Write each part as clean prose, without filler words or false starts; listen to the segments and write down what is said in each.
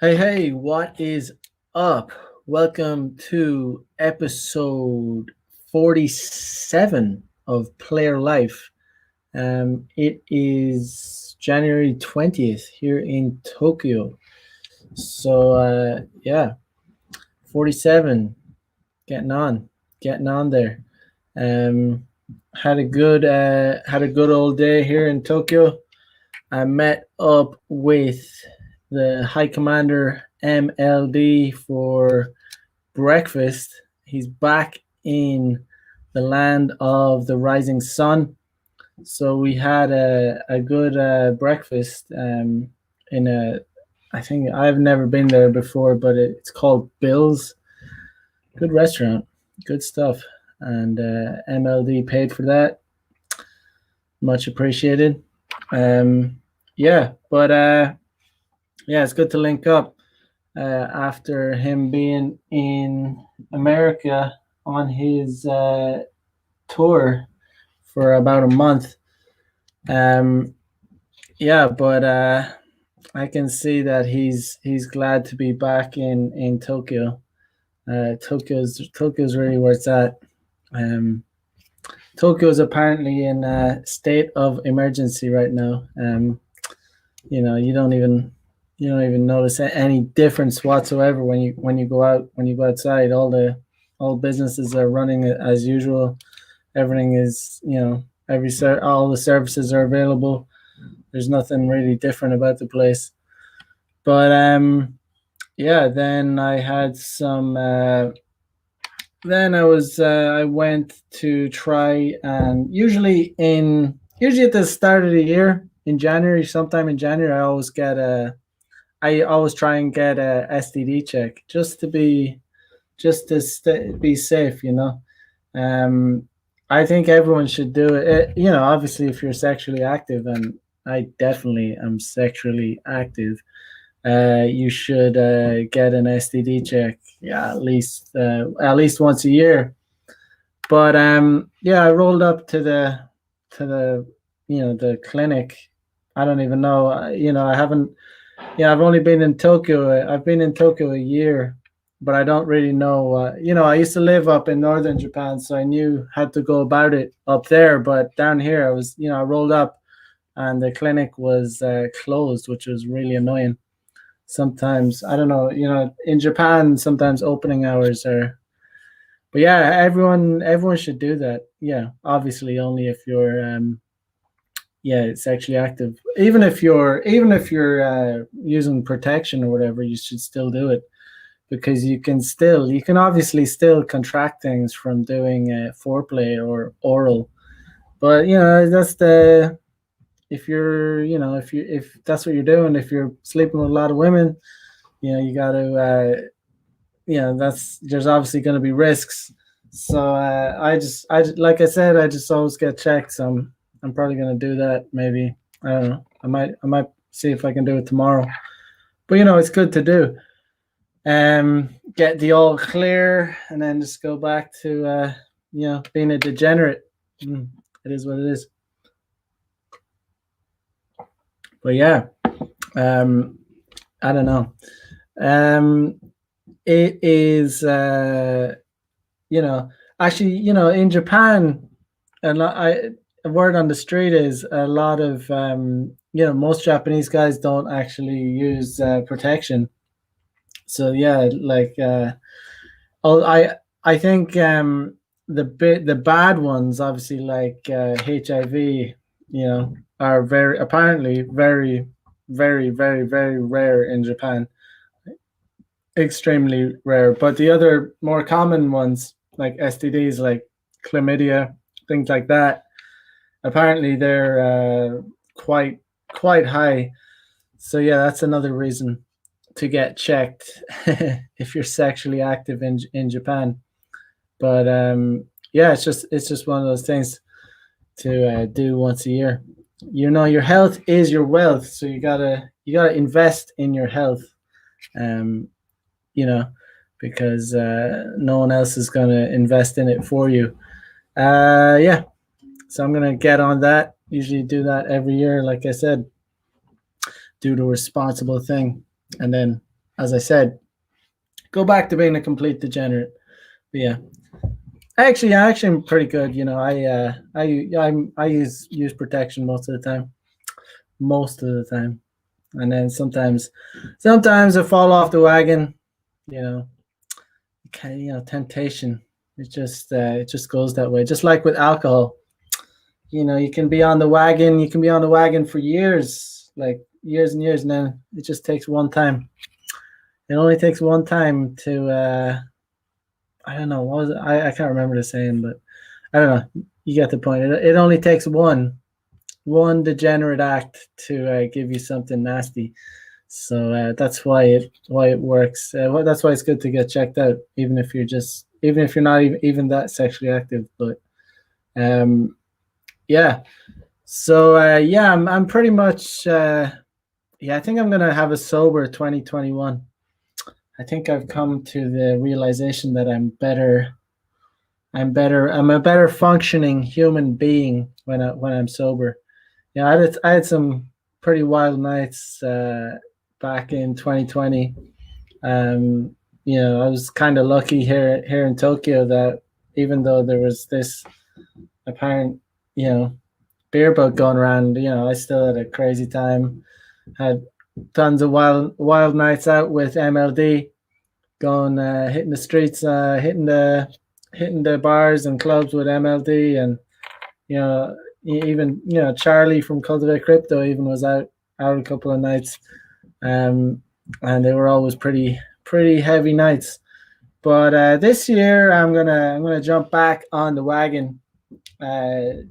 Hey, what is up? Welcome to episode 47 of Player Life. It is January 20th here in Tokyo. So, 47, getting on there. Um, had a good old day here in Tokyo. I met up with the High Commander MLD for breakfast. He's back in the land of the rising sun. So we had a good breakfast in a, I think I've never been there before, but it's called Bill's. Good restaurant, good stuff. And MLD paid for that. Much appreciated. Um, but it's good to link up after him being in America on his tour for about a month. Um, but I can see that he's glad to be back in Tokyo. Tokyo's really where it's at. Um, Tokyo is apparently in a state of emergency right now. You don't even notice any difference whatsoever when you go out when you go outside. All businesses are running as usual. Everything is all the services are available. There's nothing really different about the place. But then I had some. Then I went to try, and usually at the start of the year in January, sometime in January, I always try and get a STD check just to be safe. Um, I think everyone should do it. Obviously, if you're sexually active, and I definitely am sexually active, you should get an STD check. Yeah, at least once a year. But I rolled up to the the clinic. I don't even know. I haven't. Yeah, I've only been in Tokyo. I've been in Tokyo a year, but I don't really know. I used to live up in northern Japan, so I knew how to go about it up there. But down here, I rolled up, and the clinic was closed, which was really annoying. Sometimes I don't know. In Japan, sometimes opening hours are. But yeah, everyone should do that. Yeah, obviously only if you're sexually active. Even if you're using protection or whatever, you should still do it because you can obviously still contract things from doing foreplay or oral. But that's the if that's what you're doing, if you're sleeping with a lot of women, you got to that's there's obviously going to be risks. So like I said, I just always get checked. So I'm probably going to do that. Maybe I don't know. I might see if I can do it tomorrow. But it's good to do. Get the all clear, and then just go back to being a degenerate. It is what it is. But yeah, I don't know. It is actually in Japan, a word on the street is a lot of most Japanese guys don't actually use protection. So yeah, like I think the bad ones, obviously, like HIV, are very apparently very, very, very, very rare in Japan. Extremely rare. But the other more common ones, like STDs, like chlamydia, things like that, apparently they're quite high. So yeah, that's another reason to get checked if you're sexually active in Japan. But it's just one of those things to do once a year. Your health is your wealth, so you gotta invest in your health. Um, you know, because no one else is gonna invest in it for you. Yeah, so I'm gonna get on that. Usually do that every year, like I said, do the responsible thing, and then as I said, go back to being a complete degenerate. But yeah, actually, I'm pretty good. You know, I use protection most of the time, and then sometimes I fall off the wagon. You know, temptation. It just goes that way. Just like with alcohol, you know, you can be on the wagon for years, like years and years, and then it just takes one time. It only takes one time to I don't know what was it? I can't remember the saying, but I don't know. You get the point. It only takes one degenerate act to give you something nasty. So that's why it works. That's why it's good to get checked out, even if you're not even that sexually active. But um, yeah. So yeah, I'm pretty much yeah. I think I'm gonna have a sober 2021. I think I've come to the realization that I'm better. I'm a better functioning human being when I'm sober. Yeah, I had some pretty wild nights back in 2020. Um, you know, I was kind of lucky here in Tokyo that even though there was this apparent, you know, beer boat going around, you know, I still had a crazy time. Had tons of wild nights out with MLD, going hitting the streets, hitting the bars and clubs with MLD, and you know, even Charlie from Cultivate Crypto even was out a couple of nights, um, and they were always pretty heavy nights. But this year I'm gonna jump back on the wagon.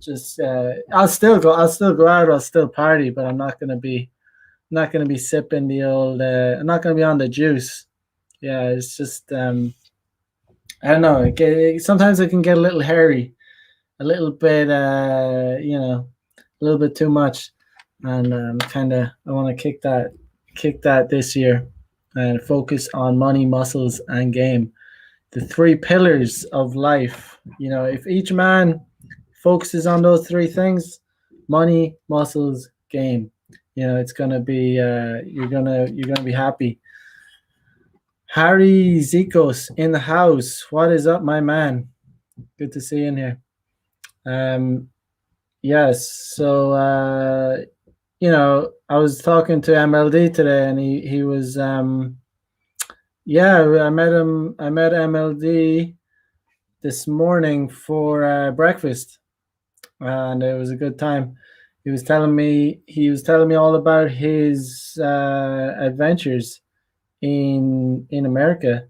Just I'll still go out, I'll still party, but not gonna be sipping the old. I'm not gonna be on the juice. Yeah, it's just I don't know. Sometimes it can get a little hairy, a little bit, a little bit too much, and kind of I want to kick that this year, and focus on money, muscles, and game. The three pillars of life. You know, if each man focuses on those three things: money, muscles, game. You know, it's gonna be you're gonna be happy. Harry Zikos in the house. What is up, my man? Good to see you in here. Um, yes. So you know, I was talking to MLD today, and he was yeah. I met MLD this morning for breakfast, and it was a good time. He was telling me all about his adventures in America.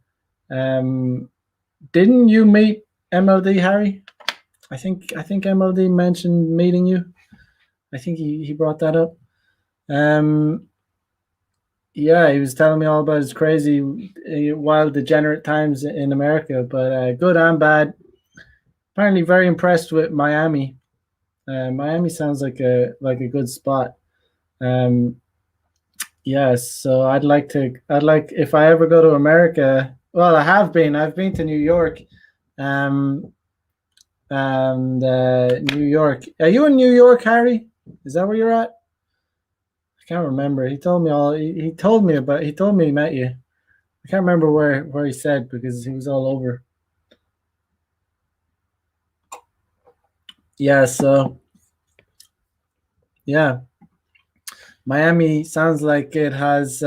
Um, didn't you meet MLD, Harry? I think MLD mentioned meeting you. I think he brought that up. Um, yeah, he was telling me all about his crazy, wild, degenerate times in America, but good and bad. Apparently, very impressed with Miami. Miami sounds like a good spot. Um, yes, so I'd like if I ever go to America. Well, I have been. I've been to New York. Um, and New York. Are you in New York, Harry? Is that where you're at? I can't remember. He told me all. He told me about. He told me he met you. I can't remember where he said because he was all over. Yeah. So yeah, Miami sounds like it has.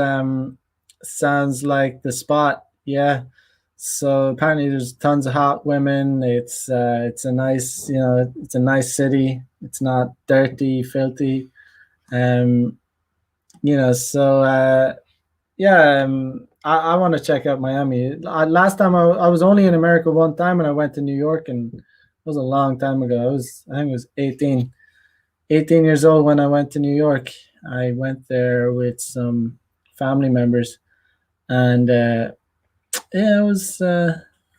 Sounds like the spot. Yeah. So apparently there's tons of hot women. It's a nice it's a nice city. It's not dirty, filthy. Um, so yeah, I want to check out Miami. Last time I was only in America one time, and I went to New York, and it was a long time ago. I think it was 18 years old when I went to New York. I went there with some family members, and yeah, it was. I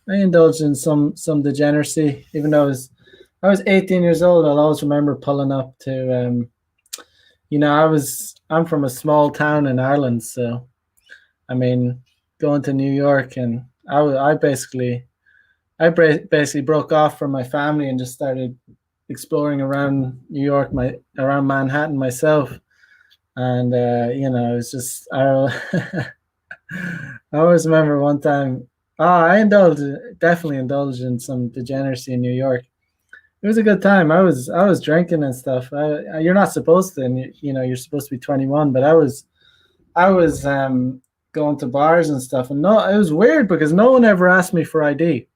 indulged in some degeneracy, even though I was 18 years old. I'll always remember pulling up to I'm from a small town in Ireland, so I mean, going to New York, and I basically broke off from my family and just started exploring around New York, around Manhattan myself, and it's just I I always remember one time. I indulged, definitely indulged in some degeneracy in New York. It was a good time. I was drinking and stuff. You're not supposed to, and you're supposed to be 21, but I was going to bars and stuff, and no, it was weird because no one ever asked me for ID.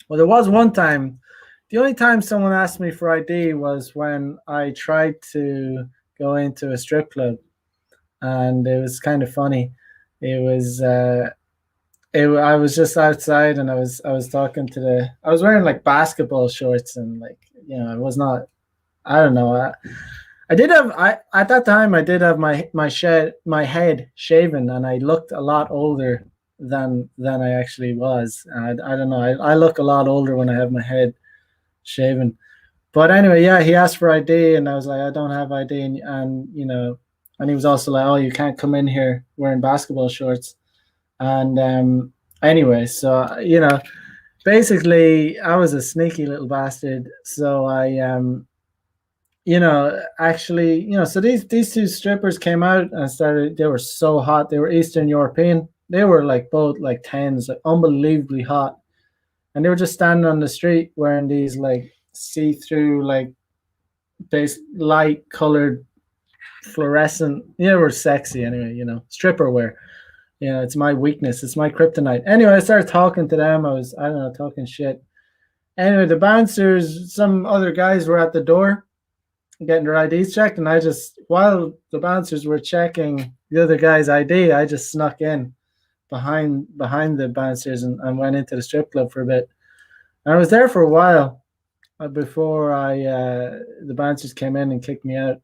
Well, there was one time. The only time someone asked me for ID was when I tried to go into a strip club, and it was kind of funny. It was I was just outside, and I was talking to the I was wearing like basketball shorts, and like I was not. I don't know. I did have I at that time I did have my head shaven, and I looked a lot older than I actually was. I don't know. I look a lot older when I have my head shaven. But anyway, yeah, he asked for ID, and I was like, I don't have ID, and he was also like, oh, you can't come in here wearing basketball shorts. And anyway, so basically, I was a sneaky little bastard. So I actually, so these two strippers came out and started. They were so hot. They were Eastern European. They were like both like tens, like unbelievably hot, and they were just standing on the street wearing these like see-through, like base light colored fluorescent. They were sexy anyway. Stripper wear. It's my weakness. It's my kryptonite. Anyway, I started talking to them. I don't know, talking shit. Anyway, the bouncers, some other guys were at the door getting their IDs checked, and while the bouncers were checking the other guy's ID, I just snuck in behind the bouncers, and went into the strip club for a bit. And I was there for a while before the bouncers came in and kicked me out.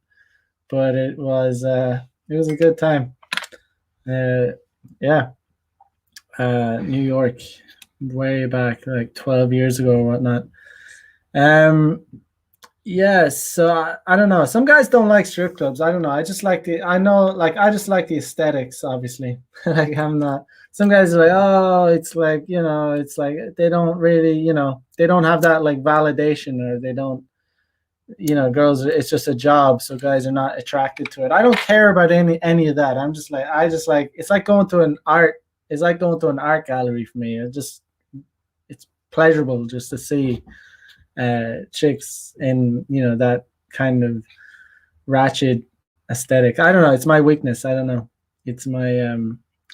But it was a good time. Yeah, New York, way back like 12 years ago or whatnot. Um, Yes, so I don't know. Some guys don't like strip clubs. I don't know. I just like the aesthetics, obviously. Like I'm not. Some guys are like, oh, it's like it's like they don't really, they don't have that like validation, or they don't, girls. It's just a job, so guys are not attracted to it. I don't care about any of that. I just like it's like going to an art. It's like going to an art gallery for me. It's pleasurable just to see chicks in that kind of ratchet aesthetic. I don't know. It's my weakness. I don't know. It's my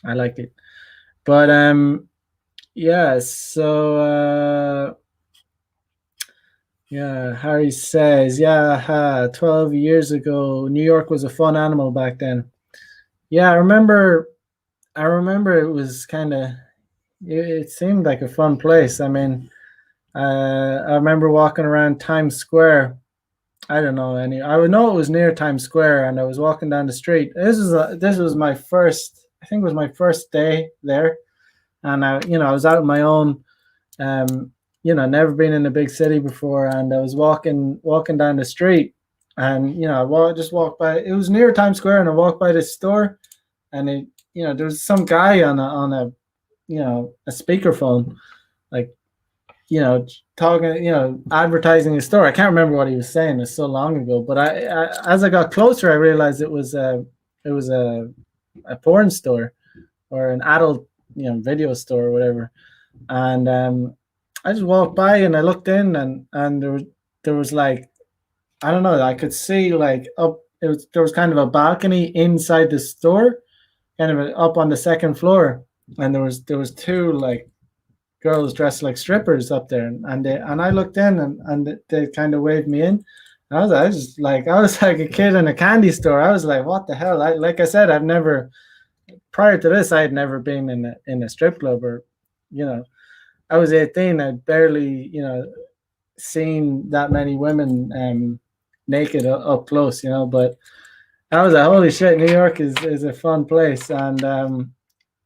I like it. But yeah. So yeah. Harry says, yeah. 12 years ago, New York was a fun animal back then. Yeah, I remember. I remember it was kind of. It seemed like a fun place. I mean, I remember walking around Times Square. I don't know any. I would know it was near Times Square, and I was walking down the street. This was my first. I think it was my first day there, and I was out on my own. Never been in a big city before, and I was walking down the street, and just walked by. It was near Times Square, and I walked by this store, and there was some guy on a a speakerphone, like talking, advertising his store. I can't remember what he was saying. It's so long ago. But as I got closer, I realized it was a porn store, or an adult, video store or whatever. And I just walked by, and I looked in, and there was like, I don't know. I could see like up. There was kind of a balcony inside the store, kind of up on the second floor, and there was two like girls dressed like strippers up there, and I looked in, and they kind of waved me in. I was like a kid in a candy store. I was like, what the hell? Like I said, I've never, prior to this, I had never been in a strip club, or you know I was 18. I'd barely seen that many women naked up close, but I was like, holy shit, New York is a fun place. And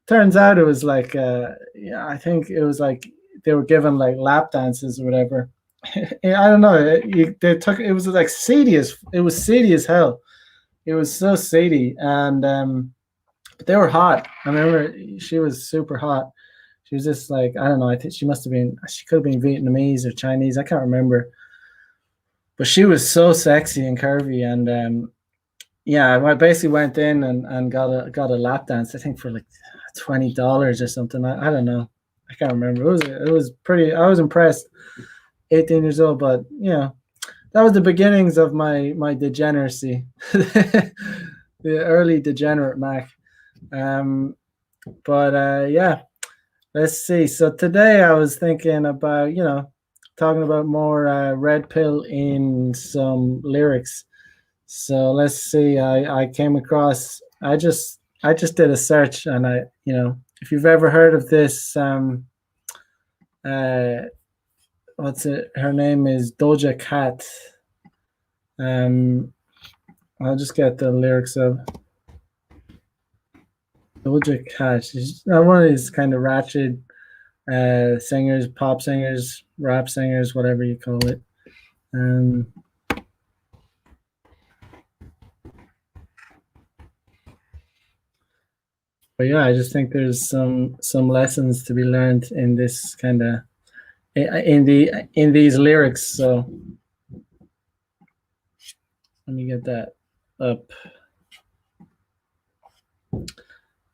turns out it was like, yeah, I think it was like they were given like lap dances or whatever. I don't know. It was like seedy as hell. It was so seedy, and but they were hot. I remember she was super hot. She was just like, I don't know. I think she could have been Vietnamese or Chinese. I can't remember. But she was so sexy and curvy, and yeah, I basically went in and got a lap dance. I think for like $20 or something. I don't know. I can't remember. It was pretty. I was impressed. 18 years old, but that was the beginnings of my degeneracy, the early degenerate Mac. Um, but yeah, let's see. So today I was thinking about talking about more red pill in some lyrics. So let's see. I came across. I just did a search, and if you've ever heard of this, uh, what's it? Her name is Doja Cat. Um, I'll just get the lyrics of Doja Cat. She's one of these kind of ratchet singers, pop singers, rap singers, whatever you call it. Um, but yeah, I just think there's some lessons to be learned in this kind of in these lyrics. So let me get that up.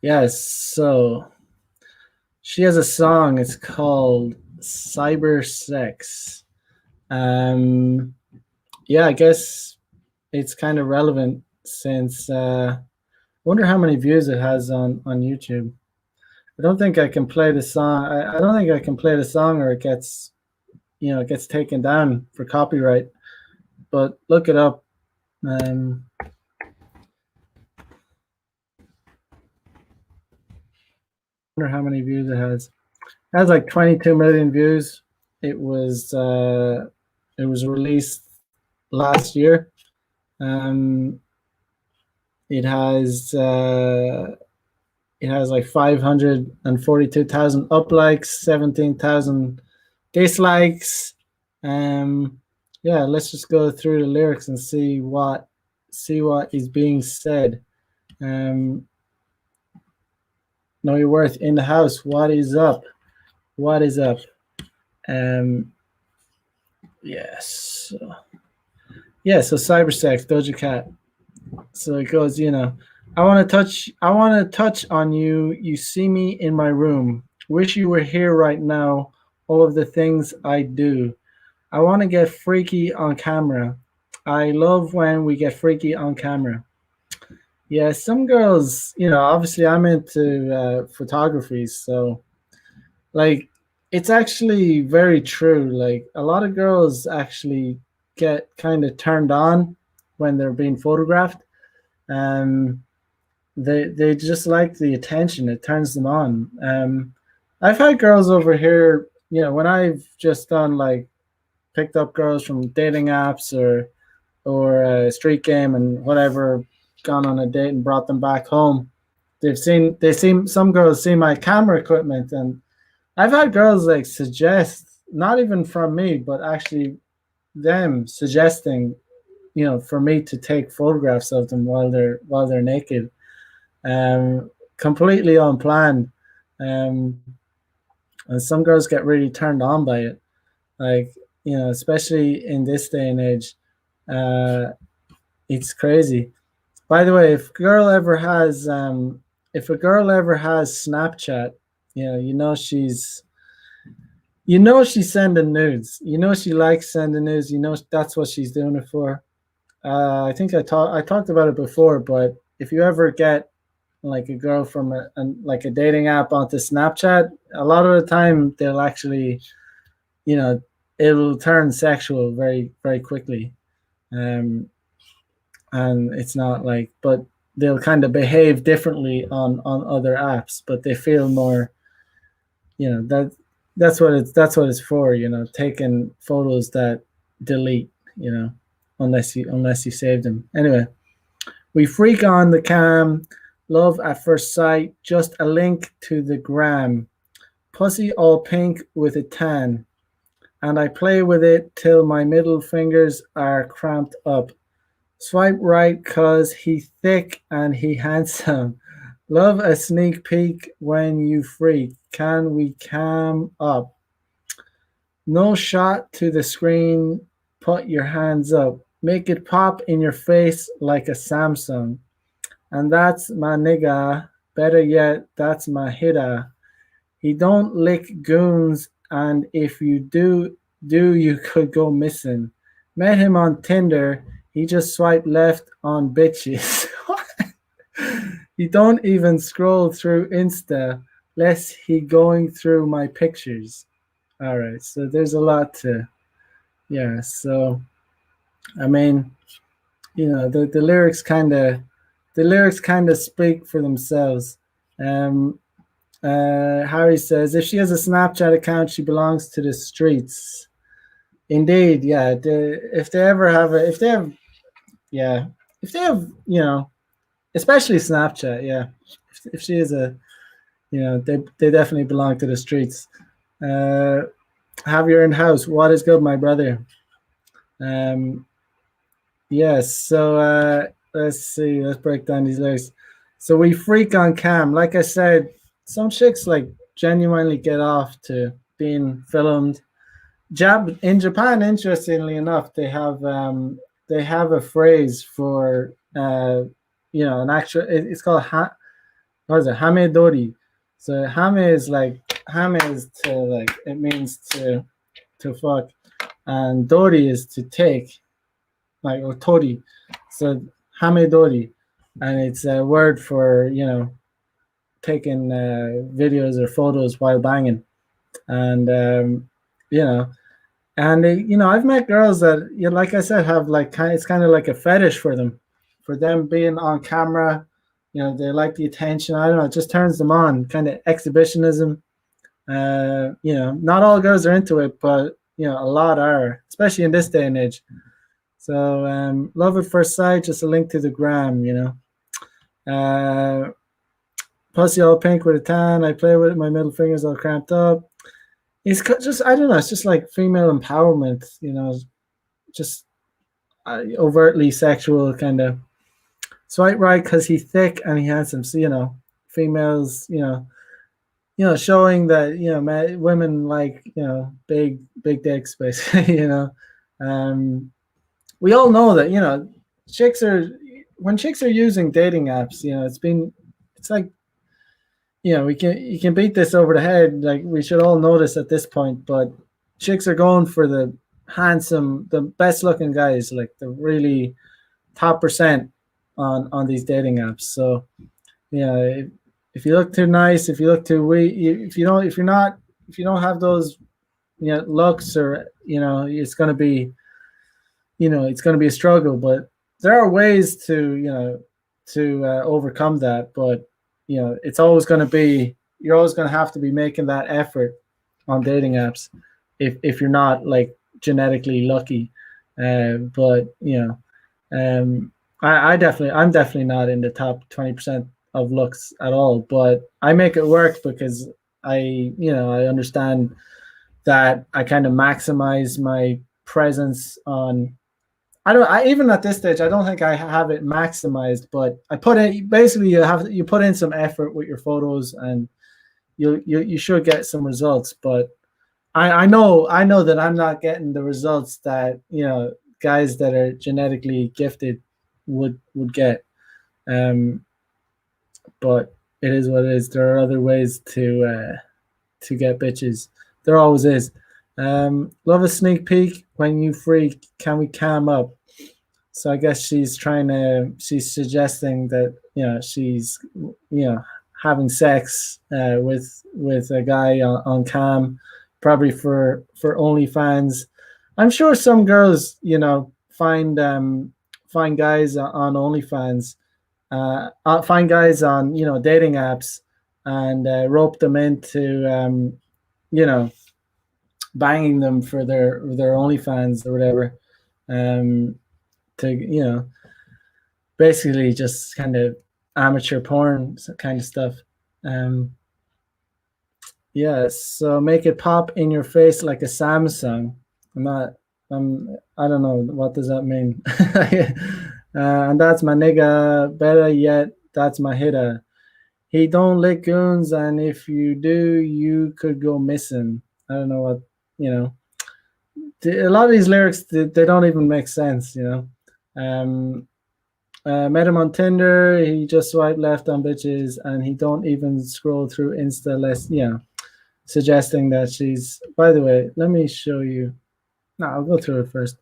Yes, so she has a song. It's called Cyber Sex. Um, yeah, I guess it's kind of relevant since I wonder how many views it has on YouTube. I don't think I can play the song. I don't think I can play the song, or it gets taken down for copyright. But look it up. Wonder how many views it has. It has like 22 million views. It was uh, it was released last year. Um, it has uh, it has like 542,000 up likes, 17,000 dislikes. Um, yeah, let's just go through the lyrics and see what is being said. Um, know your worth in the house. What is up? What is up? Um, yes. Yeah, so cybersex, Doja Cat. So it goes, I want to touch on you. You see me in my room. Wish you were here right now. All of the things I do. I want to get freaky on camera. I love when we get freaky on camera. Yeah, some girls, obviously I'm into photography, so like it's actually very true. Like a lot of girls actually get kind of turned on when they're being photographed. Um, they just like the attention. It turns them on. I've had girls over here, when I've just done like picked up girls from dating apps or a street game and whatever, gone on a date and brought them back home. They seen some girls see my camera equipment, and I've had girls like suggest, not even from me, but actually them suggesting, for me to take photographs of them while they're naked, completely unplanned. Um, and some girls get really turned on by it, like especially in this day and age. Uh, it's crazy. By the way, if a girl ever has Snapchat, she's sending nudes. She likes sending nudes. That's what she's doing it for. I think I talked about it before, but if you ever get like a girl from like a dating app onto Snapchat, a lot of the time they'll actually, you know, it'll turn sexual very very quickly. Um, and it's not like, but they'll kind of behave differently on other apps, but they feel more, that that's what it's for, taking photos that delete, unless you save them. Anyway, we freak on the cam, love at first sight, just a link to the gram, pussy all pink with a tan, and I play with it till my middle fingers are cramped up. Swipe right cause he thick and he handsome. Love a sneak peek when you freak. Can we cam up? No shot to the screen. Put your hands up. make it pop in your face like a Samsung. And that's my nigga. Better yet, that's my hitter. He don't lick goons, and if you do you could go missing. Met him on Tinder. He just swiped left on bitches. He don't even scroll through Insta, less he going through my pictures. All right, so there's a lot to yeah. So I mean, the lyrics kind of speak for themselves. Um, Harry says if she has a Snapchat account, she belongs to the streets. Indeed, yeah. If they ever have a, yeah, if they have, especially Snapchat, yeah. If she is a, they definitely belong to the streets. Uh, have your own house. What is good, my brother? Um, yes. So let's see. Let's break down these lyrics. So we freak on cam. Like I said, some chicks like genuinely get off to being filmed. In Japan, interestingly enough, they have a phrase for an actual. It's called what is it? Hamedori. So hame is to like it means to fuck, and dori is to take, like, or tori. So hamedori, and it's a word for taking videos or photos while banging, and you know and I've met girls that, like I said, have like it's kind of like a fetish for them being on camera. They like the attention. I don't know, it just turns them on, kind of exhibitionism. Not all girls are into it, but a lot are, especially in this day and age. So love at first sight, just a link to the gram. Pussy all pink with a tan. I play with it, my middle fingers all cramped up. It's just, I don't know, it's just like female empowerment, just overtly sexual kind of. Swipe right because he's thick and he handsome. So females, showing that women like big dicks, basically. We all know that chicks are when chicks are using dating apps. It's like we can you can beat this over the head. Like, we should all know this at this point, but chicks are going for the handsome, the best looking guys, like the really top percent on these dating apps. So if you look too nice, if you look too weak, if you don't have those looks, or it's going to be a struggle. But there are ways to overcome that. But it's always going to be, you're always going to have to be making that effort on dating apps if you're not like genetically lucky. But I'm definitely not in the top 20% of looks at all, but I make it work because I understand that I kind of maximize my presence on. Even at this stage, I don't think I have it maximized, but I put in, basically you put in some effort with your photos, and you should get some results. But I know that I'm not getting the results that guys that are genetically gifted would get. Um, but it is what it is. There are other ways to get bitches. There always is. Love a sneak peek when you freak. Can we cam up? So I guess she's suggesting that she's having sex with a guy on cam, probably for OnlyFans. I'm sure some girls find guys on OnlyFans, find guys on dating apps, and rope them into you know banging them for their OnlyFans or whatever, to basically just kind of amateur porn kind of stuff. Um, yeah, so make it pop in your face like a Samsung. I'm not. I don't know what does that mean. And that's my nigga. Better yet, that's my hitter. He don't lick goons, and if you do, you could go missing. I don't know what you know. a lot of these lyrics they don't even make sense, you know. Um, met him on Tinder. He just swiped left on bitches, and he don't even scroll through Insta, less, you know, suggesting that she's. By the way, let me show you. No, I'll go through it first.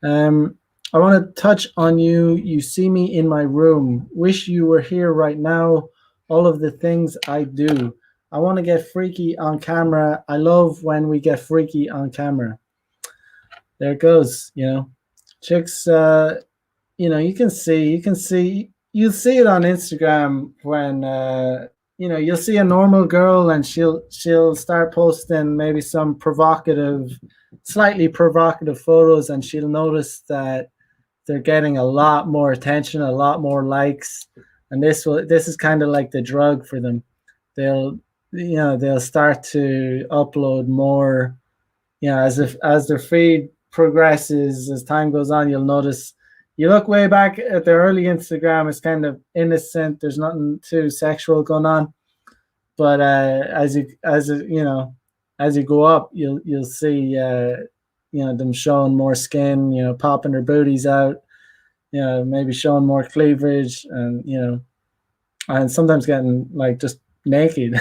Um, I want to touch on you. You see me in my room. Wish you were here right now. All of the things I do. I want to get freaky on camera. I love when we get freaky on camera. There it goes. You know, chicks. You know, you'll see it on Instagram when you know, you'll see a normal girl and she'll start posting maybe some slightly provocative photos, and she'll notice that they're getting a lot more attention, a lot more likes, and this is kind of like the drug for them. They'll they'll start to upload more, you know, as their feed progresses, as time goes on, you'll notice. You look way back at the early Instagram, it's kind of innocent. There's nothing too sexual going on. But you know, as you go up, you'll see you know, them showing more skin, you know, popping their booties out, you know, maybe showing more cleavage, and you know, and sometimes getting like just naked.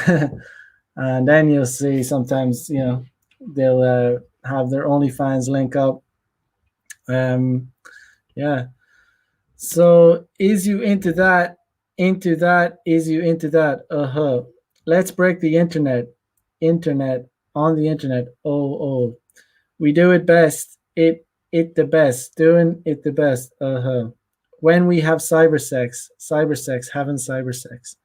And then you'll see sometimes, you know, they'll have their OnlyFans link up. Um, yeah. So is you into that? Into that? Is you into that? Uh-huh. Let's break the internet. Internet on the internet. Oh, oh. We do it best. It the best. Doing it the best. Uh-huh. When we have cyber sex, having cyber sex.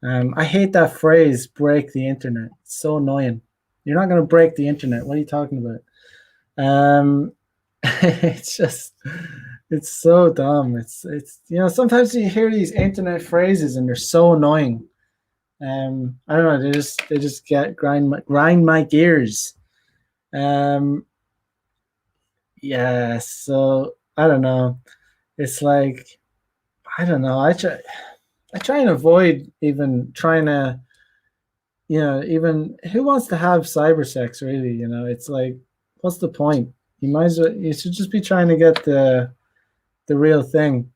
I hate that phrase, break the internet. It's so annoying. You're not gonna break the internet. What are you talking about? It's just it's so dumb. It's you know, sometimes you hear these internet phrases and they're so annoying. I don't know, they just get grind my gears. Um yeah, so I don't know. It's like I don't know. I try and avoid even trying to, you know, even who wants to have cyber sex really, you know? It's like what's the point? You should just be trying to get the real thing.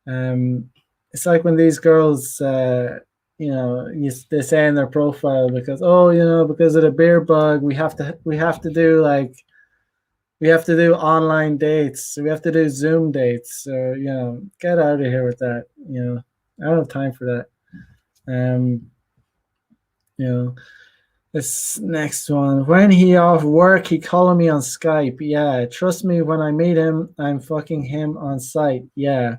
It's like when these girls, you know, they say in their profile because oh, you know, because of the beer bug, we have to do like we have to do online dates, so we have to do Zoom dates. So you know, get out of here with that. You know, I don't have time for that. Um, you know, this next one. When he off work, he calling me on Skype. Yeah, trust me. When I meet him, I'm fucking him on site. Yeah.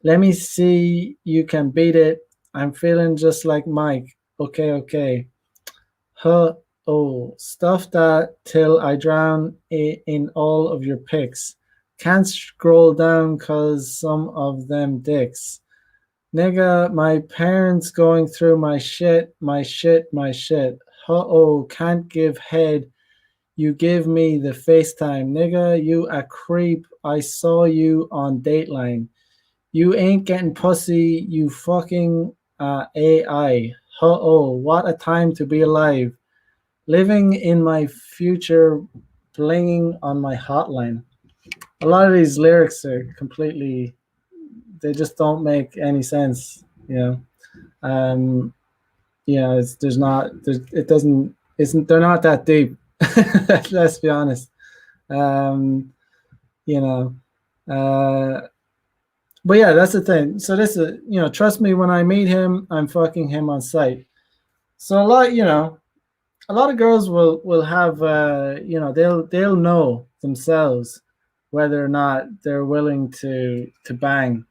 Let me see you can beat it. I'm feeling just like Mike. Okay, okay. Huh. Oh, stuff that till I drown in all of your pics. Can't scroll down cause some of them dicks. Nigga, my parents going through my shit, my shit, my shit. Huh. Oh, can't give head. You give me the FaceTime. Nigga, you a creep. I saw you on Dateline. You ain't getting pussy, you fucking AI. Oh, what a time to be alive. Living in my future, blinging on my hotline. A lot of these lyrics are completely, they just don't make any sense, you know. Um, you know, it doesn't, they're not that deep. Let's be honest. Um, you know, uh, but yeah, that's the thing. So this is, you know, trust me, when I meet him, I'm fucking him on sight. So a lot, you know, a lot of girls will have, you know, they'll know themselves whether or not they're willing to bang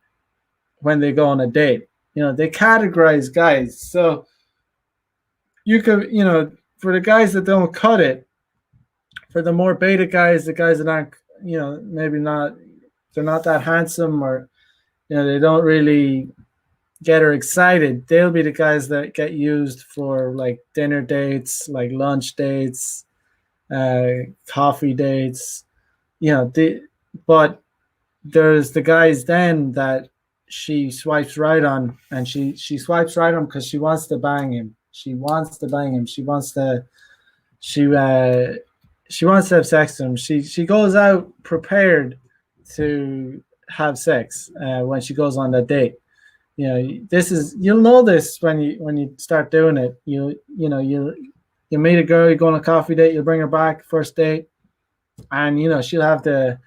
when they go on a date. You know, they categorize guys. So you could, you know, for the guys that don't cut it, for the more beta guys, the guys that aren't, you know, maybe not, they're not that handsome, or you know, they don't really get her excited. They'll be the guys that get used for like dinner dates, like lunch dates, coffee dates. You know, but there's the guys then that she swipes right on, and she swipes right on because she wants to bang him. She wants to bang him. She wants to. She she wants to have sex with him. She goes out prepared to have sex when she goes on that date. You know, this is you'll know this when you start doing it. You meet a girl, you go on a coffee date, you'll bring her back first date, and you know she'll have the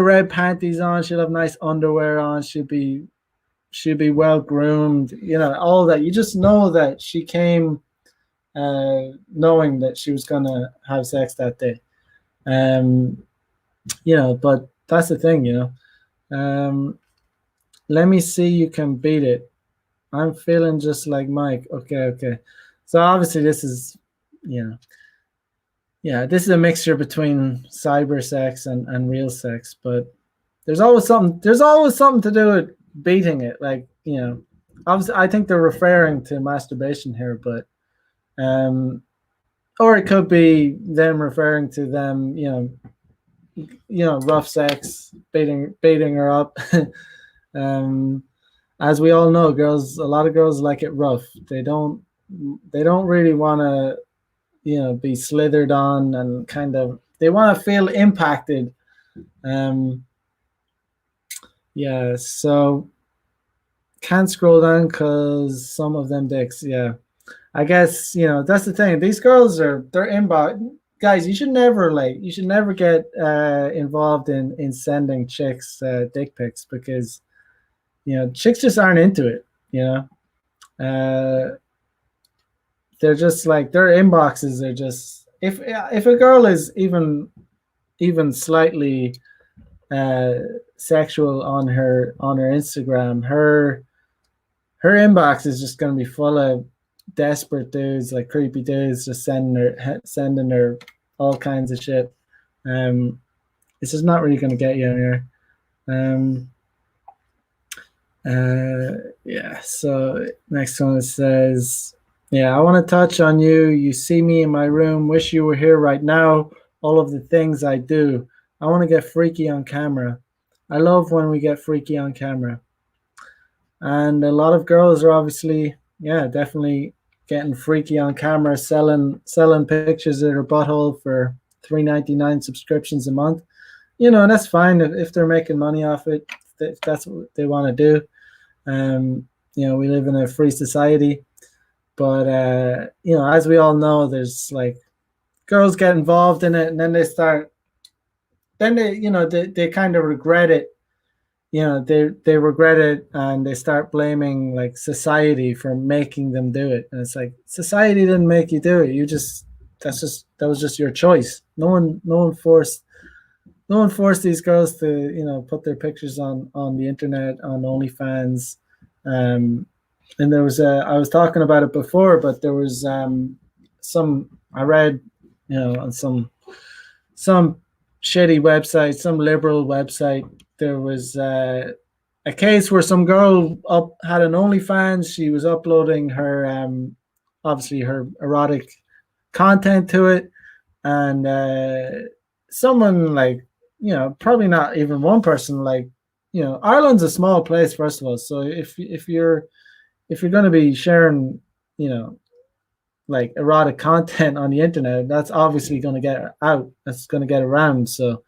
red panties on, she'll have nice underwear on, she'll be well groomed, you know, all that. You just know that she came knowing that she was gonna have sex that day. Um, you know, but that's the thing, you know. Let me see you can beat it. I'm feeling just like Mike. Okay, okay. So obviously this is, you know, yeah, this is a mixture between cyber sex and real sex, but there's always something to do with beating it. Like, you know, obviously I think they're referring to masturbation here, but or it could be them referring to them, rough sex, beating her up. um, as we all know, a lot of girls like it rough. They don't really want to, be slithered on and kind of. They want to feel impacted. Um, yeah. So can't scroll down because some of them dicks. Yeah. I guess that's the thing. These girls they're inbox guys. You should never get involved in sending chicks dick pics because chicks just aren't into it. Uh, they're just like their inboxes are just if a girl is even slightly uh, sexual on her Instagram, her inbox is just gonna be full of desperate dudes, like creepy dudes, just sending her all kinds of shit. It's just not really gonna get you anywhere. Um, yeah. So next one it says, "Yeah, I want to touch on you. You see me in my room. Wish you were here right now. All of the things I do. I want to get freaky on camera. I love when we get freaky on camera." And a lot of girls are obviously, yeah, definitely getting freaky on camera, selling pictures of their butthole for $3.99 subscriptions a month. And that's fine if they're making money off it. If that's what they want to do. We live in a free society, but as we all know, there's like girls get involved in it, and then they kind of regret it. They regret it, and they start blaming like society for making them do it. And it's like society didn't make you do it. That was just your choice. No one forced these girls to put their pictures on the internet, on OnlyFans. And there was I was talking about it before, but there was some I read on some shitty website, some liberal website. There was a case where some girl had an OnlyFans. She was uploading her obviously her erotic content to it, and someone like probably not even one person, like Ireland's a small place, first of all. So if you're going to be sharing like erotic content on the internet, that's obviously going to get out. That's going to get around. So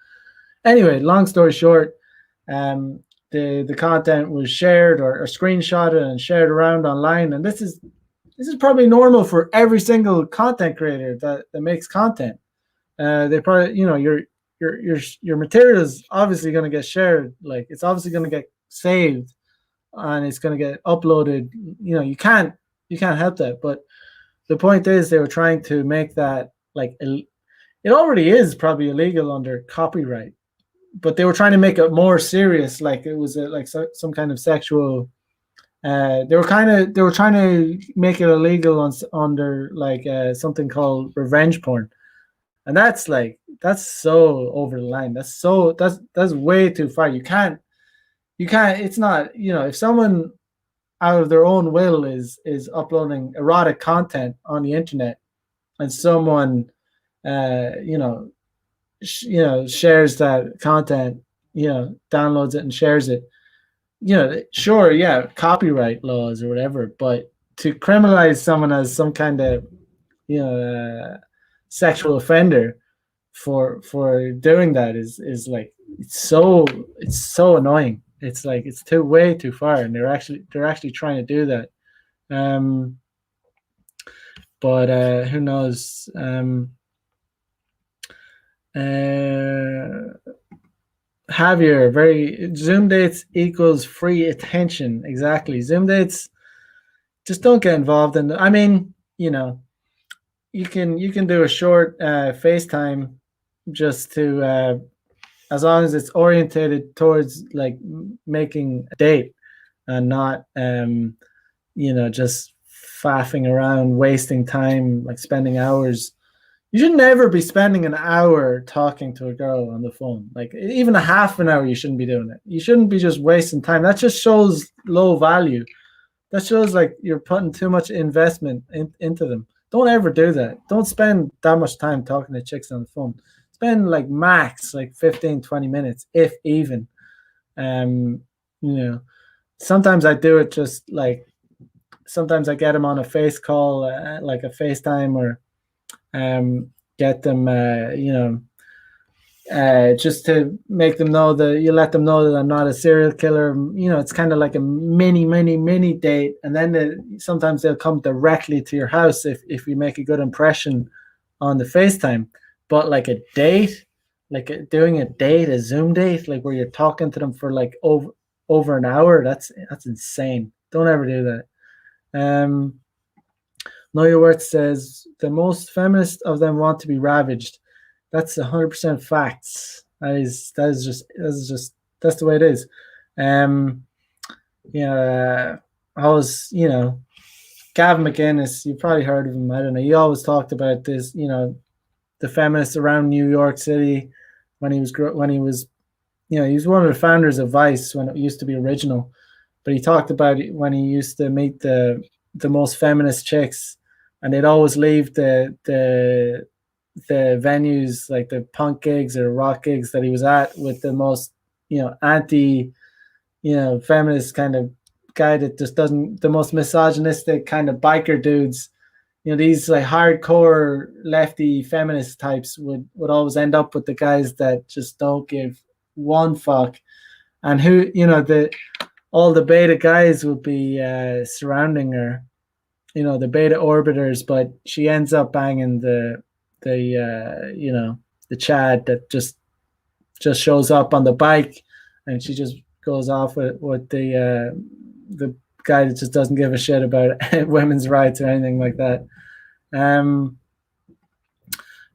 anyway, long story short, the content was shared or screenshotted and shared around online, and this is probably normal for every single content creator that makes content. They probably your material is obviously going to get shared. Like it's obviously going to get saved, and it's going to get uploaded. You can't help that. But the point is, they were trying to make that like it already is probably illegal under copyright, but they were trying to make it more serious, like it was some kind of sexual. They were trying to make it illegal under like something called revenge porn, and that's so over the line. That's way too far. You can't. It's not. If someone out of their own will is uploading erotic content on the internet, and someone, shares that content, downloads it and shares it, sure, yeah, copyright laws or whatever, but to criminalize someone as some kind of, sexual offender, for doing that is like it's so annoying. It's like it's too way too far, and they're actually trying to do that. Um, but who knows? Uh, Javier, very Zoom dates equals free attention. Exactly. Zoom dates just don't get involved in. I mean, you can do a short FaceTime just to as long as it's orientated towards like making a date and not just faffing around, wasting time, like spending hours. You should never be spending an hour talking to a girl on the phone. Like even a half an hour, you shouldn't be doing it. You shouldn't be just wasting time. That just shows low value. That shows like you're putting too much investment into them. Don't ever do that. Don't spend that much time talking to chicks on the phone. Spend like max like 15, 20 minutes, if even. Um, you know, sometimes I do it just like sometimes I get them on a face call, like a FaceTime, or get them, just to make them know that you let them know that I'm not a serial killer. It's kind of like a mini, mini, mini date, and then sometimes they'll come directly to your house if you make a good impression on the FaceTime. But like a date, like doing a date, a Zoom date, like where you're talking to them for like over an hour, that's insane. Don't ever do that. Um, Know Your Worth says the most feminist of them want to be ravaged. That's 100% facts. That is just that's the way it is. Um, yeah, I was Gavin McInnes. You probably heard of him. I don't know. He always talked about this. The feminists around New York City when he was one of the founders of Vice when it used to be Original. But he talked about it when he used to meet the most feminist chicks, and they'd always leave the venues like the punk gigs or rock gigs that he was at with the most anti feminist kind of guy that just doesn't the most misogynistic kind of biker dudes. These like hardcore lefty feminist types would always end up with the guys that just don't give one fuck, and who the all the beta guys would be surrounding her, the beta orbiters, but she ends up banging the Chad that just shows up on the bike, and she just goes off with the guy that just doesn't give a shit about women's rights or anything like that.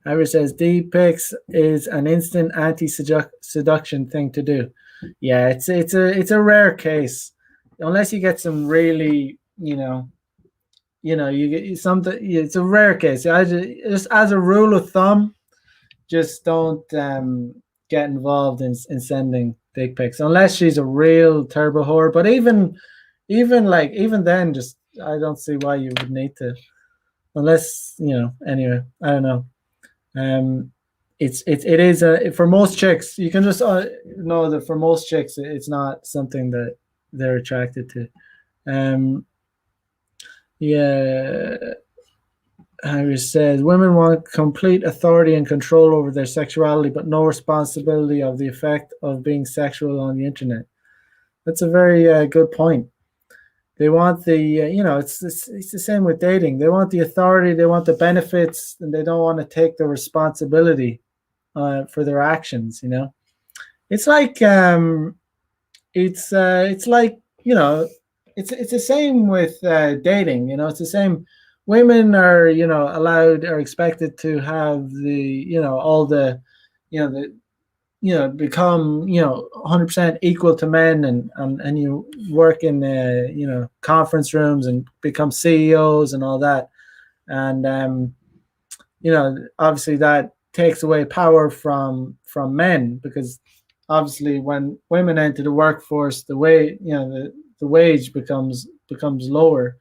Ira says D-Pix is an instant anti-seduction thing to do. Yeah, it's a rare case, unless you get some really you get something. It's a rare case. I just as a rule of thumb, just don't get involved in sending dick pics unless she's a real turbo whore. But even then, just I don't see why you would need to, unless Anyway, I don't know. It is for most chicks. You can just know that for most chicks, it's not something that they're attracted to. Yeah. Harry says women want complete authority and control over their sexuality, but no responsibility of the effect of being sexual on the internet. That's a very good point. They want it's the same with dating. They want the authority, they want the benefits, and they don't want to take the responsibility for their actions. It's like it's like it's the same with dating. It's the same. Women are allowed or expected to have the all the become 100% equal to men, and you work in conference rooms and become CEOs and all that, and obviously that takes away power from men, because obviously when women enter the workforce, the way the wage becomes lower,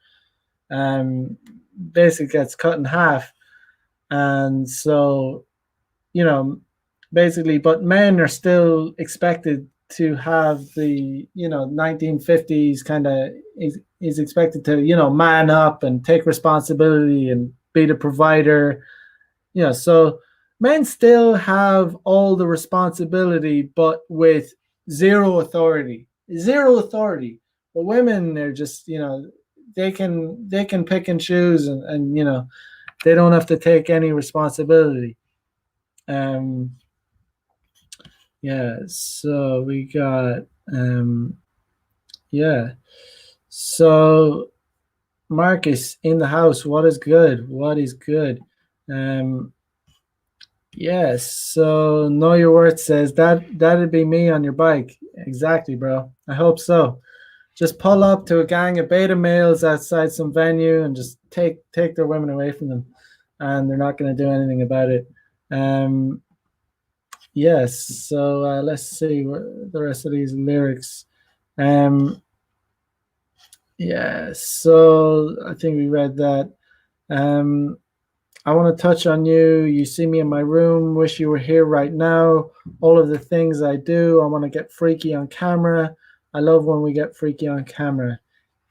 basically gets cut in half, and so basically, but men are still expected to have the 1950s kind of is expected to man up and take responsibility and be the provider. So Men still have all the responsibility, but with zero authority. Zero authority. But women are just, they can pick and choose, and they don't have to take any responsibility. Um, yeah. So we got yeah. So Marcus in the house. What is good? What is good? Um, yes. So know your worth says that'd be me on your bike. Exactly, bro. I hope so. Just pull up to a gang of beta males outside some venue and just take their women away from them, and they're not going to do anything about it. Um, yes. So let's see what the rest of these lyrics. Um, yeah. So I think we read that. Um, I want to touch on you. You see me in my room. Wish you were here right now. All of the things I do. I want to get freaky on camera. I love when we get freaky on camera.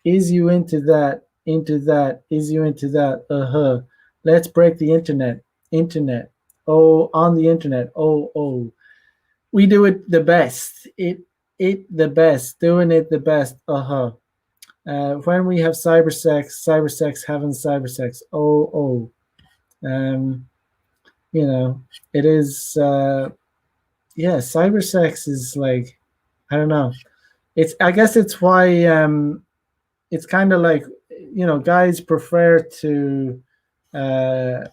Is you into that? Into that? Is you into that? Uh-huh. Let's break the internet. Internet. Oh, on the internet. Oh, oh. We do it the best. It the best. Doing it the best. Uh-huh. When we have cyber sex having cyber sex. Oh, oh. Um, you know, it is yeah, cyber sex is like, I don't know. It's I guess it's why it's kind of like, guys prefer to uh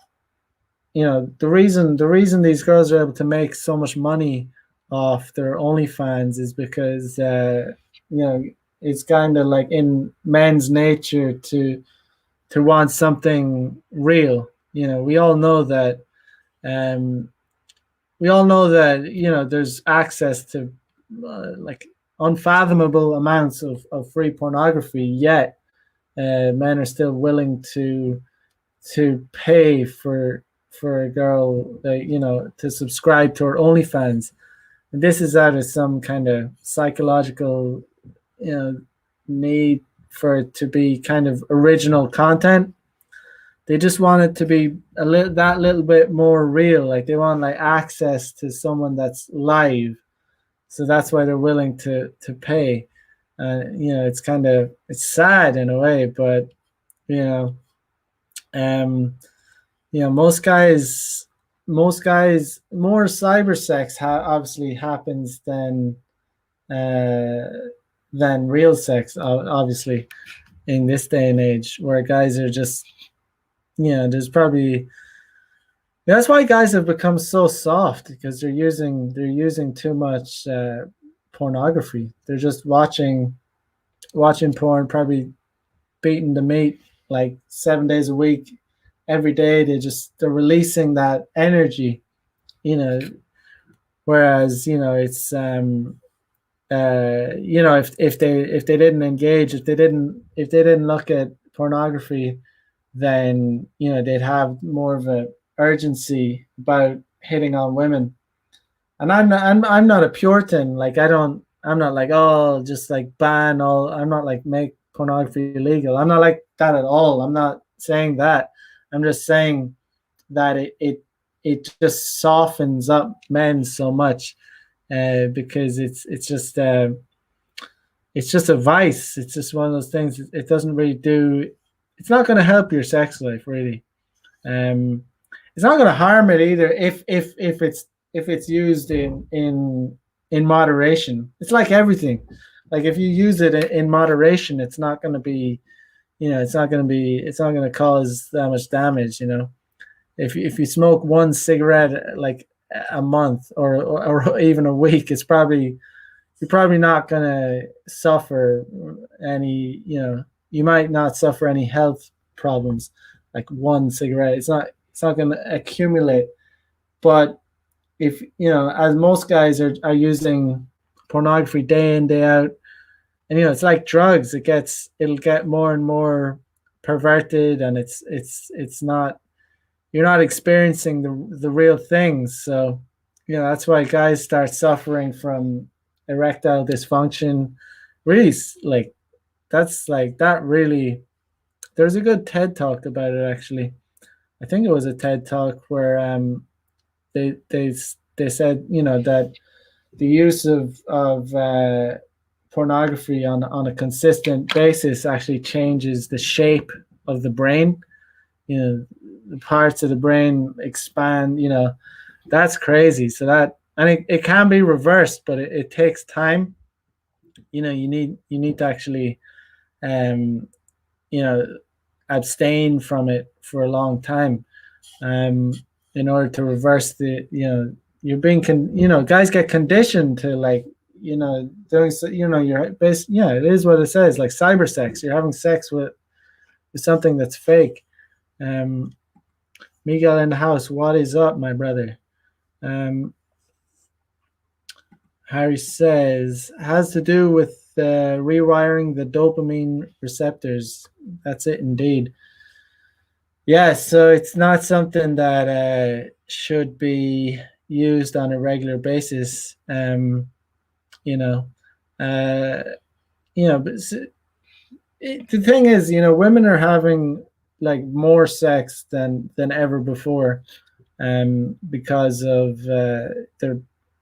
the reason these girls are able to make so much money off their OnlyFans is because you know it's kind of like in men's nature to want something real. We all know that um there's access to like unfathomable amounts of free pornography, yet men are still willing to pay for a girl, to subscribe to her OnlyFans. And this is out of some kind of psychological, you know, need for it to be kind of original content. They just want it to be that little bit more real. Like they want like access to someone that's live, so that's why they're willing to pay. It's sad in a way, but you know, um, more cyber sex obviously happens uh, than real sex. Obviously, in this day and age, where guys are just, there's probably that's why guys have become so soft, because they're using too much pornography. They're just watching porn, probably beating the meat like 7 days a week, every day. They're releasing that energy, you know. Whereas if they didn't engage, if they didn't look at pornography, then they'd have more of a urgency about hitting on women. And I'm not a Puritan. Like I'm not like, oh, just like ban all. I'm not like make pornography illegal. I'm not like that at all. I'm not saying that. I'm just saying that it just softens up men so much, because it's just a vice. It's just one of those things. It doesn't really do. It's not going to help your sex life really. Um, it's not going to harm it either if it's used in moderation. It's like everything. Like if you use it in moderation, it's not going to be. It's not going to cause that much damage. If you smoke one cigarette like a month, or even a week, you're probably not going to suffer any. You might not suffer any health problems. Like one cigarette, it's not going to accumulate. But if as most guys are using pornography day in day out, and it's like drugs. It'll get more and more perverted, and it's not, you're not experiencing the real things. So that's why guys start suffering from erectile dysfunction. Really, like that's like that really. There's a good TED talk about it, actually. I think it was a TED talk where they said, that the use of pornography on a consistent basis actually changes the shape of the brain. The parts of the brain expand. That's crazy. So and it can be reversed, but it takes time. You need to actually um you know abstain from it for a long time, um in order to reverse the you're being guys get conditioned to, like, doing so, you're based, yeah, it is what it says, like cyber sex. You're having sex with something that's fake. um Miguel in the house, what is up, my brother? um Harry says has to do with rewiring the dopamine receptors. That's it indeed. Yeah, so it's not something that should be used on a regular basis. You know, uh, but the thing is, women are having like more sex than ever before, because of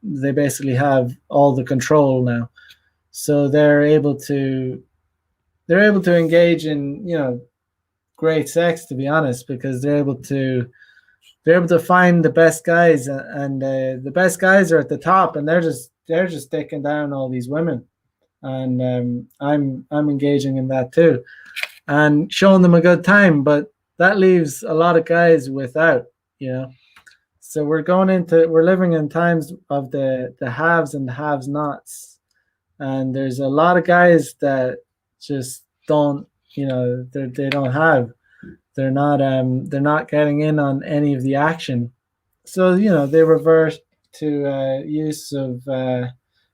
they basically have all the control now, so they're able to engage in great sex, to be honest, because they're able to find the best guys, and the best guys are at the top, and they're just taking down all these women, and I'm engaging in that too, and showing them a good time, but that leaves a lot of guys without, you know. So we're living in times of the haves and the haves nots, and there's a lot of guys that just don't, they don't have, they're not getting in on any of the action. So they revert to use of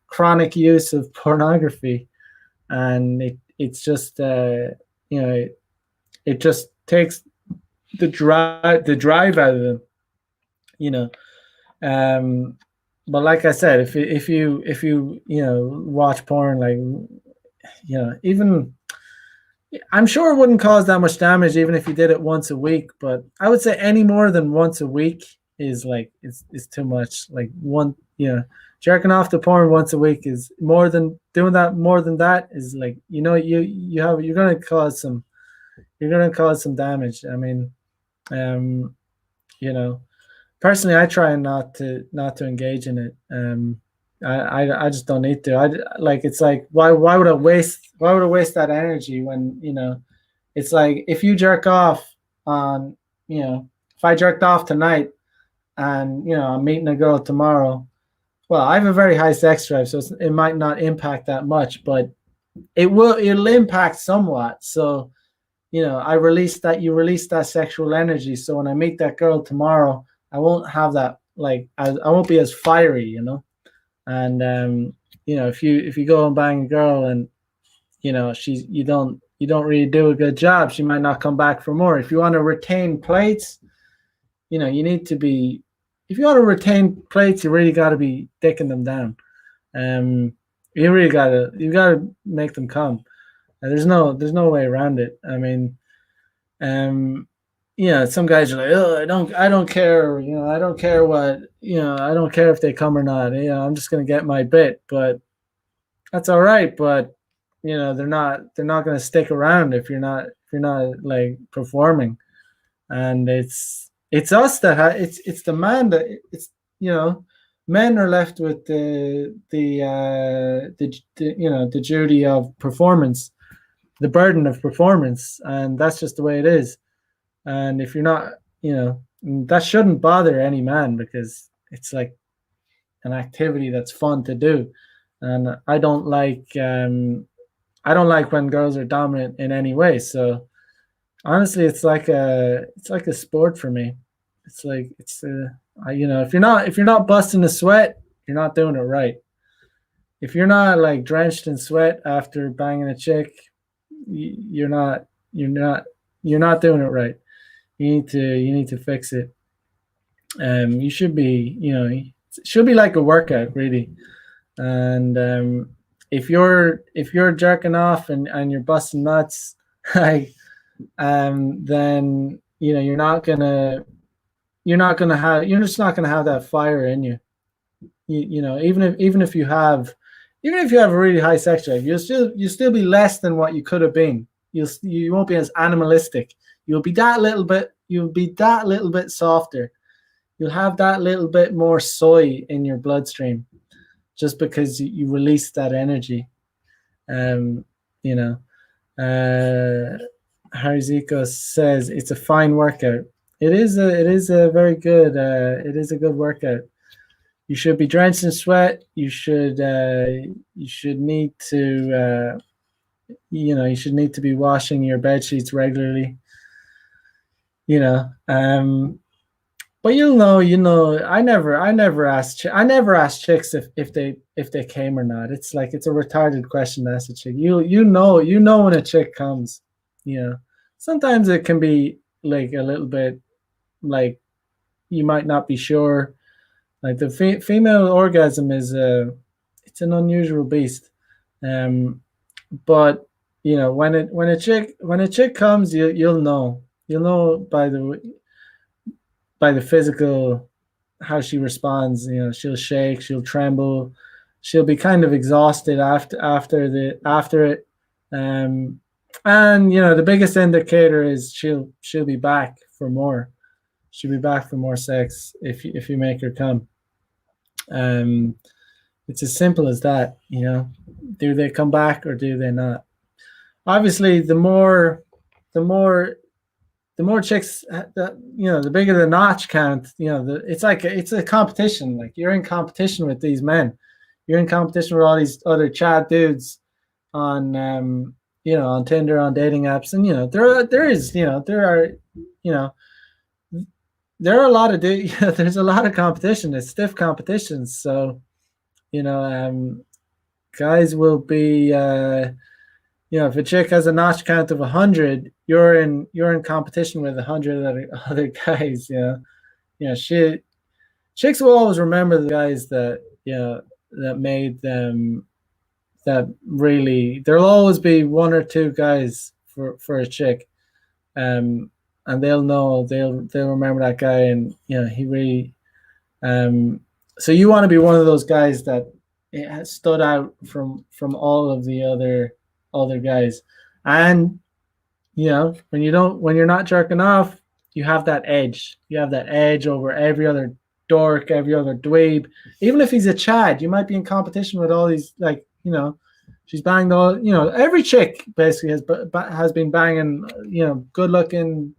chronic use of pornography, and it's just it just takes the drive out of them, you know. Um, but like I said, if you watch porn, like, even, I'm sure it wouldn't cause that much damage even if you did it once a week, but I would say any more than once a week is like it's too much. Like jerking off to porn once a week is more than doing that. More than that is like, you're gonna cause some damage. I mean, um, you know, personally, I try not to engage in it. I just don't need to. It's like, why would I waste that energy when, it's like, if you jerk off on, if I jerked off tonight, and I'm meeting a girl tomorrow. Well, I have a very high sex drive, so it might not impact that much, but it'll impact somewhat. So, you release that sexual energy. So when I meet that girl tomorrow, I won't have that, like, I won't be as fiery, And if you go and bang a girl, and you don't really do a good job, she might not come back for more. If you want to retain plates, you need to be. If you want to retain plates, you really got to be dicking them down. Um, you gotta make them come. There's no way around it. I mean, um, some guys are like, oh, I don't care. I don't care what. I don't care if they come or not. I'm just gonna get my bit, but that's all right. But they're not gonna stick around if you're not like performing. And it's us that it's the man that it's men are left with the duty of performance, the burden of performance, and that's just the way it is. And if you're not, that shouldn't bother any man, because it's like an activity that's fun to do. And I don't like when girls are dominant in any way. So honestly, it's like a sport for me. It's like if you're not busting a sweat, you're not doing it right. If you're not like drenched in sweat after banging a chick, you're not doing it right. You need to fix it. You should be, it should be like a workout, really. And if you're jerking off and you're busting nuts, like, then you're not gonna you're just not gonna have that fire in you. You know, even if you have a really high sex drive, you'll still be less than what you could have been. You won't be as animalistic. You'll be that little bit softer. You'll have that little bit more soy in your bloodstream just because you release that energy. Um, you know, uh, Hariziko says it's a fine workout. It is a very good it is a good workout. You should be drenched in sweat. You should need to you should need to be washing your bed sheets regularly. You know, but I never ask chicks if they came or not. It's like it's a retarded question to ask a chick. You know when a chick comes. You know, sometimes it can be like a little bit like you might not be sure. Like the female orgasm is it's an unusual beast. Um, but you know when a chick comes, you'll know by the physical how she responds. You know, she'll shake, she'll tremble, she'll be kind of exhausted after it. Um, and you know the biggest indicator is she'll be back for more. She'll be back for more sex if you make her come. Um, it's as simple as that. You know, do they come back or do they not? Obviously, the more the more chicks, the bigger the notch count. You know, it's a competition. Like you're in competition with these men. You're in competition with all these other Chad dudes on, on Tinder, on dating apps, and there is, there are, you know, there are a lot of there's a lot of competition. It's stiff competition. So, you know, guys will be. If a chick has a notch count of 100, you're in competition with 100 other guys. Chicks will always remember the guys that that made them. That really, there'll always be one or two guys for a chick, and they'll remember that guy, and he really. So you want to be one of those guys that it has stood out from all of the other guys. And when you're not jerking off, you have that edge. You have that edge over every other dork, every other dweeb. Even if he's a Chad, you might be in competition with all these, like, she's banged all, every chick basically has been banging, good looking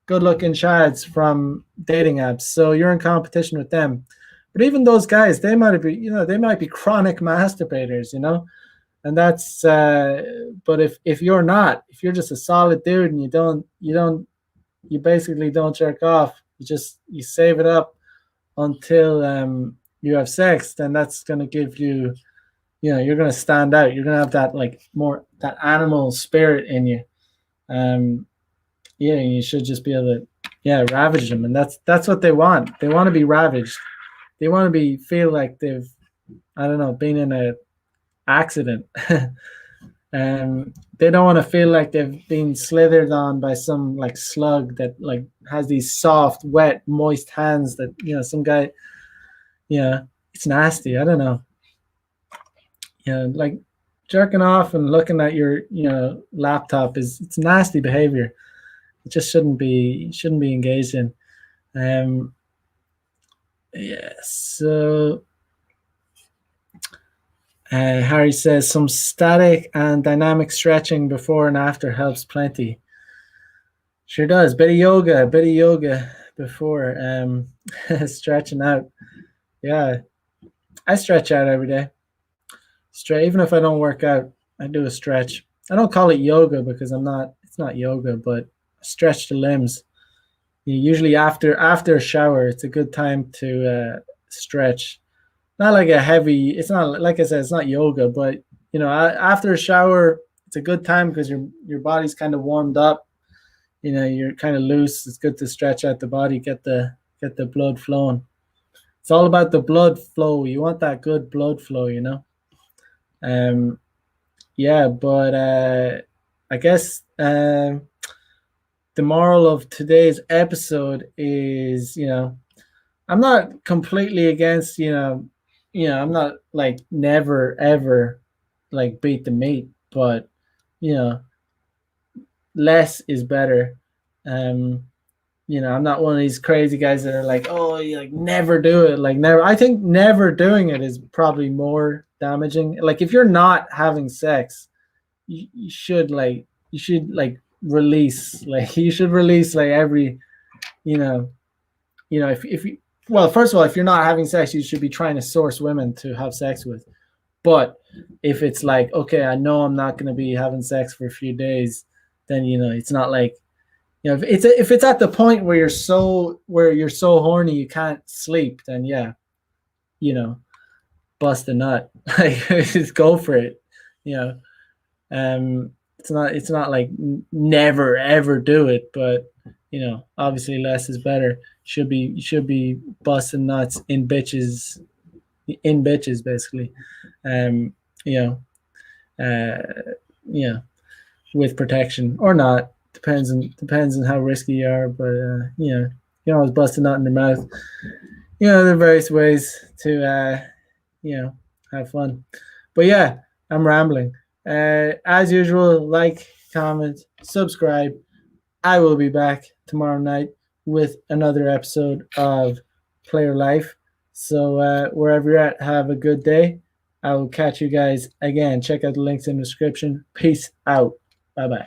Chads from dating apps. So you're in competition with them. But even those guys, they might be chronic masturbators, and that's but if you're not, if you're just a solid dude and you basically don't jerk off, you save it up until you have sex, then that's going to give you, you're going to stand out. You're going to have that, like, more that animal spirit in you. You should just be able to ravage them, and that's what they want. They want to be ravaged. They want to feel like they've, I don't know, been in a accident. They don't want to feel like they've been slithered on by some, like, slug that, like, has these soft, wet, moist hands that, some guy, it's nasty. I don't know. Like, jerking off and looking at your, laptop it's nasty behavior. It just shouldn't be engaged in. So Harry says some static and dynamic stretching before and after helps plenty. Sure does. Bit of yoga before stretching out. Yeah, I stretch out every day. Even if I don't work out, I do a stretch. I don't call it yoga because it's not yoga, but stretch the limbs. Usually after a shower, it's a good time to stretch. Not like a heavy. It's not, like I said, it's not yoga, but after a shower, it's a good time because your body's kind of warmed up. You're kind of loose. It's good to stretch out the body, get the blood flowing. It's all about the blood flow. You want that good blood flow, but I guess the moral of today's episode is, I'm not completely against, I'm not like never ever like beat the meat, but you know, less is better. Um, I'm not one of these crazy guys that are like, oh, you like never do it, like never. I think never doing it is probably more damaging. Like if you're not having sex, you should like release, like you should release like every, you know, if you, well, first of all, if you're not having sex, you should be trying to source women to have sex with. But if it's like, okay, I know I'm not going to be having sex for a few days, then it's not like, if it's at the point where you're so horny you can't sleep, then yeah, you know, bust a nut, like just go for it, you know. It's not like never ever do it, but obviously less is better. You should be busting nuts in bitches basically. Um, you know, with protection or not, depends on how risky you are. But you can always bust a nut in the mouth. There are various ways to have fun. But yeah, I'm rambling. As usual, like, comment, subscribe. I will be back tomorrow night with another episode of Player Life. So wherever you're at, have a good day. I will catch you guys again. Check out the links in the description. Peace out. Bye bye.